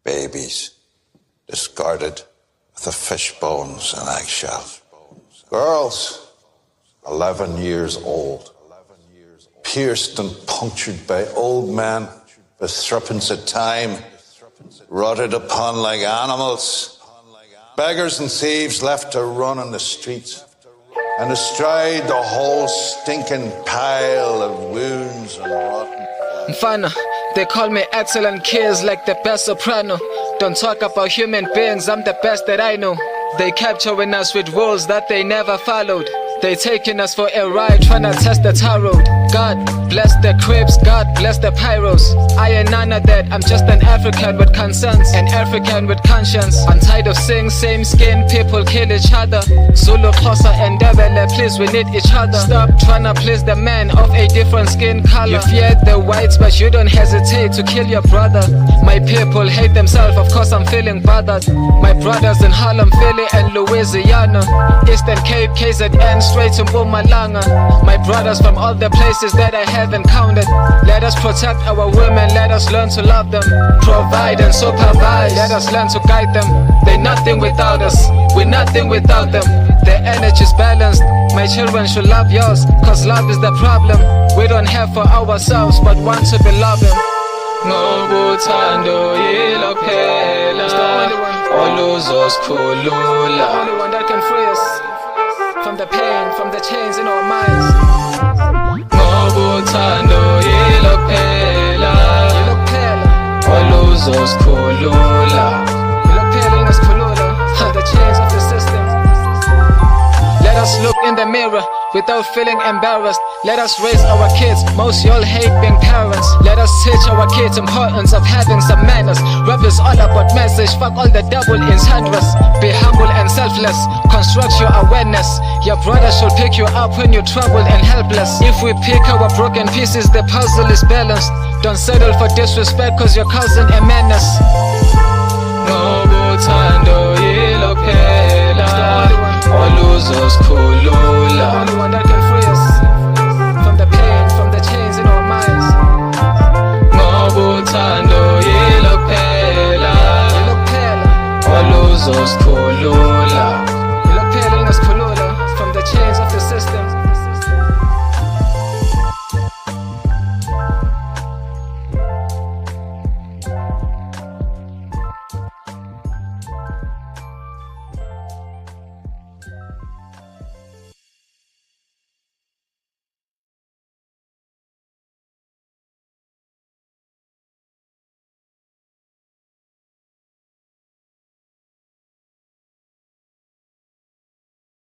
babies discarded with the fish bones and eggshells. Girls, 11 years old, pierced and punctured by old men with threepence at time, rotted upon like animals, beggars and thieves left to run on the streets, and astride the whole stinking pile of wounds and rotten flesh. Mfana, they call me excellent kids like the best soprano. Don't talk about human beings, I'm the best that I know. They capturing us with rules that they never followed. They taking us for a ride, tryna test the tar road. God bless the Crips, God bless the Pyros. I ain't none of that, I'm just an African with concerns, an African with conscience. I'm tired of seeing same skin people kill each other. Zulu, Xhosa and Ndebele, please we need each other. Stop tryna please the man of a different skin color. You fear the whites but you don't hesitate to kill your brother. My people hate themselves, of course I'm feeling bothered. My brothers in Harlem, Philly and Louisiana, Eastern Cape, KZN, straight to Mpumalanga. My brothers from all the places that I have encountered. Let us protect our women, let us learn to love them. Provide and supervise, let us learn to guide them. They're nothing without us, we're nothing without them. Their energy's balanced, my children should love yours, cause love is the problem. We don't have for ourselves, but want to be loving. Ngobuthando yilo phela oluzosikhulula. The only one that can free us from the pain, from the chains in our minds. Ngobuthando yilo phela oluzosikhulula. From the chains of the system. Let us look in the mirror without feeling embarrassed. Let us raise our kids, most y'all hate being parents. Let us teach our kids importance of having some manners. Rap is all about message, fuck all the double entendres. Be humble and selfless, construct your awareness. Your brother should pick you up when you're troubled and helpless. If we pick our broken pieces, the puzzle is balanced. Don't settle for disrespect cause your cousin a menace. Ngobuthando yilo phela oluzosikhulula. The only one that can free us from the pain, from the chains in our minds. Ngobuthando yilo phela oluzosikhulula.